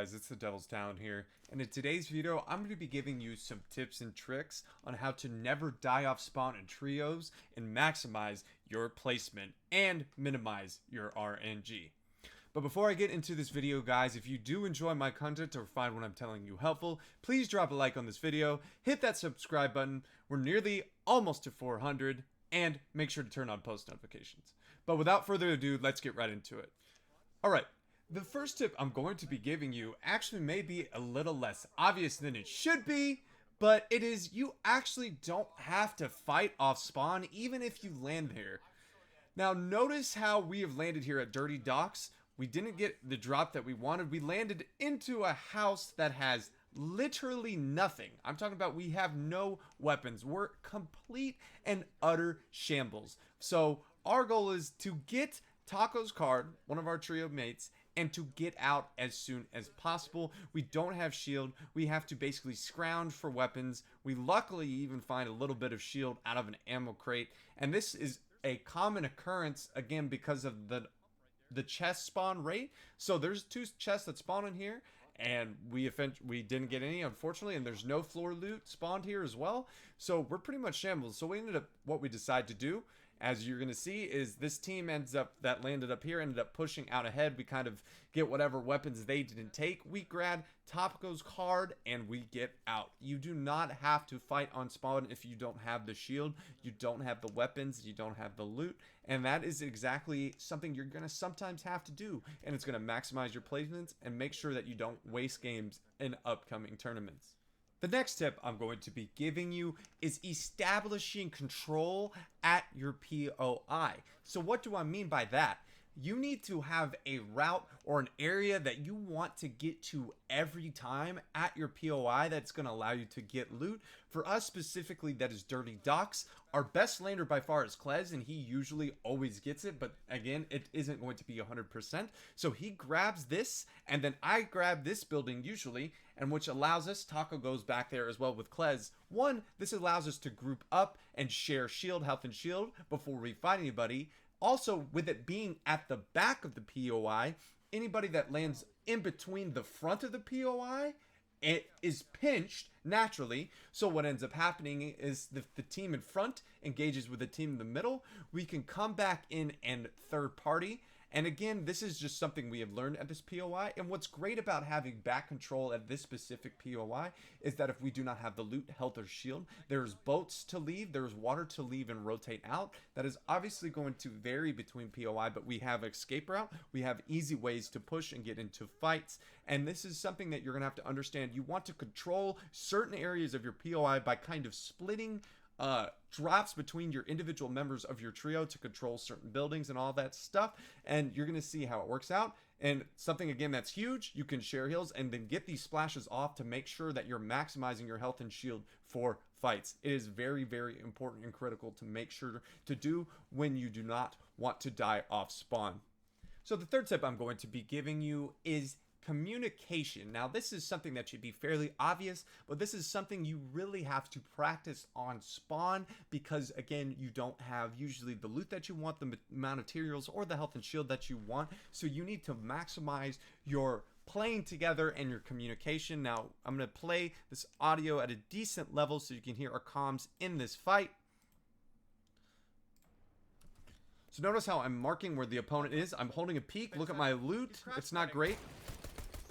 guys, it's the Devil's Talon here, and in today's video I'm going to be giving you some tips and tricks on how to never die off spawn in trios and maximize your placement and minimize your RNG. But before I get into this video, guys, if you do enjoy my content or find what I'm telling you helpful, please drop a like on this video, hit that subscribe button, we're nearly almost to 400, and make sure to turn on post notifications. But without further ado, let's get right into it. Alright. The first tip I'm going to be giving you actually may be a little less obvious than it should be, but it is you actually don't have to fight off spawn even if you land here. Now notice how we have landed here at Dirty Docks. We didn't get the drop that we wanted. We landed into a house that has literally nothing. I'm talking about we have no weapons. We're complete and utter shambles. So our goal is to get Taco's card, one of our trio mates, and to get out as soon as possible. We don't have shield. We have to basically scrounge for weapons. We luckily even find a little bit of shield out of an ammo crate. And this is a common occurrence, again, because of the chest spawn rate. So there's two chests that spawn in here, and we didn't get any, unfortunately, and there's no floor loot spawned here as well. So we're pretty much shambles. So we ended up, what we decided to do, as you're going to see, is this team that landed up here ended up pushing out ahead. We kind of get whatever weapons they didn't take. We grab Topico's card and we get out. You do not have to fight on spawn if you don't have the shield, you don't have the weapons, you don't have the loot. And that is exactly something you're going to sometimes have to do. And it's going to maximize your placements and make sure that you don't waste games in upcoming tournaments. The next tip I'm going to be giving you is establishing control at your POI. So what do I mean by that? You need to have a route or an area that you want to get to every time at your POI that's going to allow you to get loot. For us specifically, that is Dirty Docks. Our best laner by far is Klez, and he usually always gets it, but again, it isn't going to be 100%. So he grabs this, and then I grab this building usually, and which allows us, Taco goes back there as well with Klez. One, this allows us to group up and share shield, health and shield before we fight anybody. Also, with it being at the back of the POI, anybody that lands in between the front of the POI, it is pinched naturally. So what ends up happening is the team in front engages with the team in the middle. We can come back in and third party. And again, this is just something we have learned at this POI. And what's great about having back control at this specific POI is that if we do not have the loot, health, or shield, there's boats to leave, there's water to leave and rotate out. That is obviously going to vary between POI, but we have escape route. We have easy ways to push and get into fights. And this is something that you're going to have to understand. You want to control certain areas of your POI by kind of splitting drops between your individual members of your trio to control certain buildings and all that stuff, and you're going to see how it works out. And something again that's huge, you can share heals and then get these splashes off to make sure that you're maximizing your health and shield for fights. It is very, very important and critical to make sure to do when you do not want to die off spawn. So the third tip I'm going to be giving you is communication. Now this is something that should be fairly obvious, but this is something you really have to practice on spawn, because again, you don't have usually the loot that you want, the amount of materials, or the health and shield that you want. So you need to maximize your playing together and your communication. Now I'm going to play this audio at a decent level so you can hear our comms in this fight. So notice how I'm marking where the opponent is. I'm holding a peek. Look at my loot. It's not great.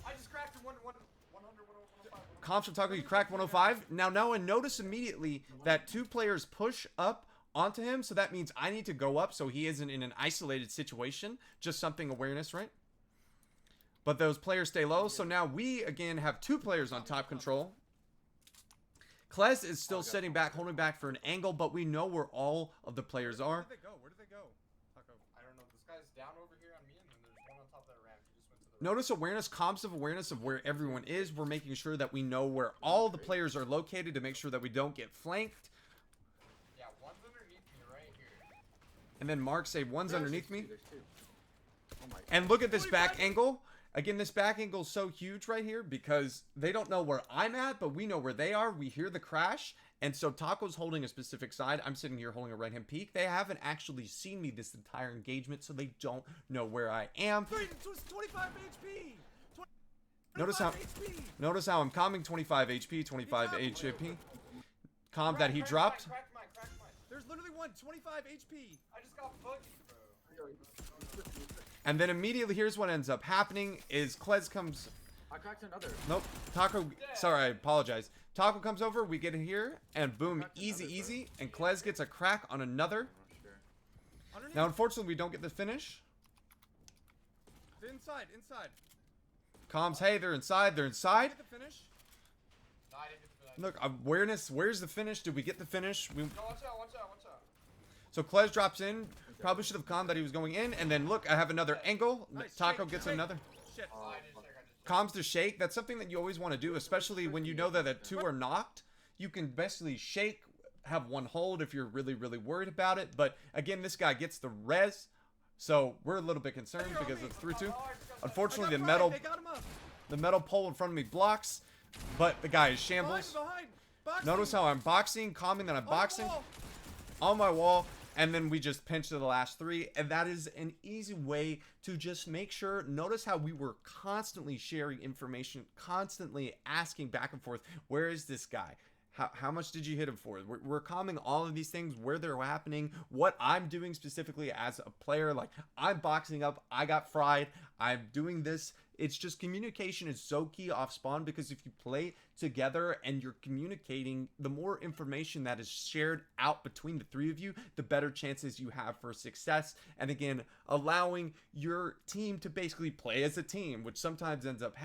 I just cracked 100, 105. Comms from Taco, you cracked 105. Now and notice immediately that two players push up onto him. So that means I need to go up so he isn't in an isolated situation. Just something awareness, right? But those players stay low. So now we, again, have two players on top control. Klez is still sitting back, holding back for an angle, but we know where all of the players are. Where did they go? Where did they go? Taco. I don't know. This guy's down over here on me, and then there's one on top of that ramp. He just went to the Notice awareness, comms of awareness of where everyone is. We're making sure that we know where all the players are located to make sure that we don't get flanked. Yeah, one's underneath me right here. And then Mark say one's underneath me. There's two. Oh my God. And look at this back angle. Again, this back angle is so huge right here because they don't know where I'm at, but we know where they are. We hear the crash. And so Taco's holding a specific side. I'm sitting here holding a right-hand peak. They haven't actually seen me this entire engagement, so they don't know where I am. 25 HP! Notice how 25 HP. notice how I'm calming 25 HP, 25 HP. Calm that he Cracked dropped. mine, cracked mine, cracked mine. There's literally one 25 HP. I just got buggy, bro. And then immediately, here's what ends up happening is Klez comes. I cracked another. Nope. Taco. Sorry, I apologize. Taco comes over. We get in here, and boom, easy. And Klez gets a crack on another. Underneath. Now, unfortunately, we don't get the finish. Inside. Comms, hey, they're inside. Get the finish. Nah, I didn't get the finish. Look, awareness. Where's the finish? Did we get the finish? No, watch out. So Klez drops in. Probably should have calmed that he was going in. And then look, I have another angle. Nice. Taco Shake, gets shake. another. Shit. I didn't check, I just Comms to shake. That's something that you always want to do, especially when you know that the two are knocked. You can basically shake, have one hold if you're really worried about it. But again, this guy gets the res. So we're a little bit concerned because it's 3-2. Unfortunately, They got him up. the metal pole in front of me blocks. But the guy is shambles. Behind. Boxing. Notice how I'm boxing, calming that I'm On the boxing. wall. On my wall, and then we just pinch to the last three, and that is an easy way to just make sure. Notice how we were constantly sharing information, constantly asking back and forth, where is this guy? How much did you hit him for? We're calming all of these things, where they're happening, what I'm doing specifically as a player. Like, I'm boxing up, I got fried, I'm doing this. It's just communication is so key off spawn, because if you play together and you're communicating, the more information that is shared out between the three of you, the better chances you have for success. And again, allowing your team to basically play as a team, which sometimes ends up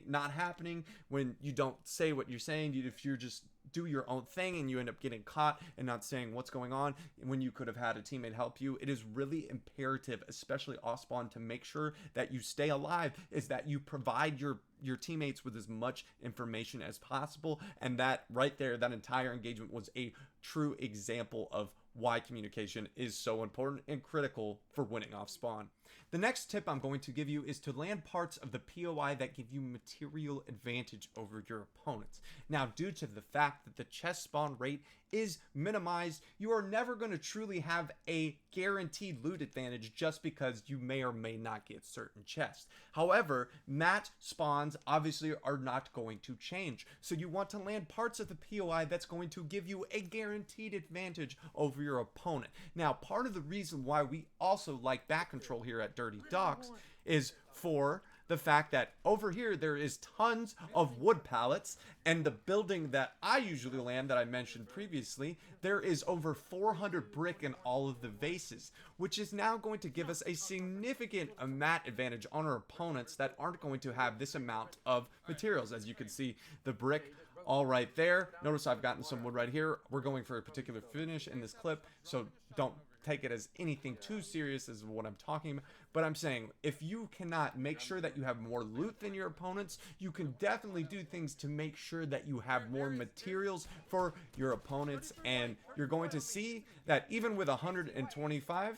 not happening when you don't say what you're saying. If you're just do your own thing and you end up getting caught and not saying what's going on when you could have had a teammate help you, it is really imperative, especially off spawn, to make sure that you stay alive, is that you provide your teammates with as much information as possible. And that right there, that entire engagement was a true example of why communication is so important and critical for winning off spawn. The next tip I'm going to give you is to land parts of the POI that give you material advantage over your opponents. Now, due to the fact that the chest spawn rate is minimized, you are never going to truly have a guaranteed loot advantage just because you may or may not get certain chests. However, mat spawns obviously are not going to change. So you want to land parts of the POI that's going to give you a guaranteed advantage over your opponent. Now, part of the reason why we also like back control here at Dirty Docks is for the fact that over here there is tons of wood pallets, and the building that I usually land that I mentioned previously, there is over 400 brick in all of the vases, which is now going to give us a significant mat advantage on our opponents that aren't going to have this amount of materials. As you can see, the brick all right there. Notice I've gotten some wood right here. We're going for a particular finish in this clip, so don't take it as anything too serious as what I'm talking about. But I'm saying, if you cannot make sure that you have more loot than your opponents, you can definitely do things to make sure that you have more materials for your opponents. And you're going to see that even with 125,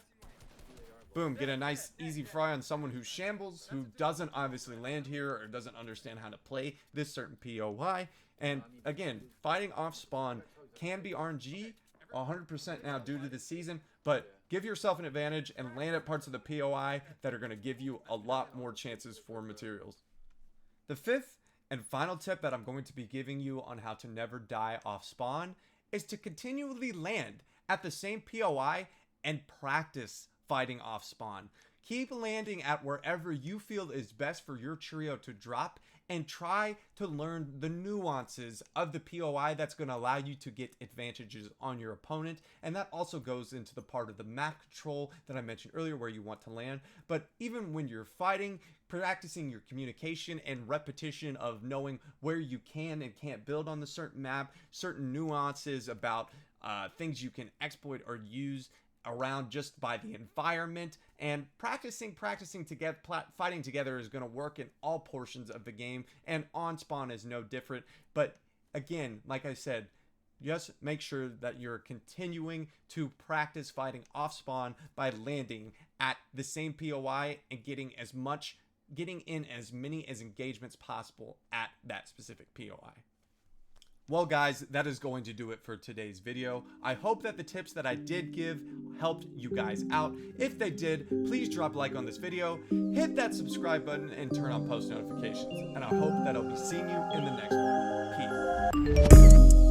boom, get a nice easy fry on someone who shambles, who doesn't obviously land here or doesn't understand how to play this certain POI. And again, fighting off spawn can be RNG 100% now due to the season, but give yourself an advantage and land at parts of the POI that are going to give you a lot more chances for materials. The fifth and final tip that I'm going to be giving you on how to never die off spawn is to continually land at the same POI and practice fighting off spawn. Keep landing at wherever you feel is best for your trio to drop, and try to learn the nuances of the POI that's going to allow you to get advantages on your opponent. And that also goes into the part of the map control that I mentioned earlier, where you want to land. But even when you're fighting, practicing your communication and repetition of knowing where you can and can't build on the certain map, certain nuances about things you can exploit or use around just by the environment, and practicing together, fighting together is going to work in all portions of the game, and on spawn is no different. But again, like I said, just make sure that you're continuing to practice fighting off spawn by landing at the same POI and getting in as many engagements possible at that specific POI. Well guys, that is going to do it for today's video. I hope that the tips that I did give helped you guys out. If they did, please drop a like on this video, hit that subscribe button, and turn on post notifications. And I hope that I'll be seeing you in the next one. Peace.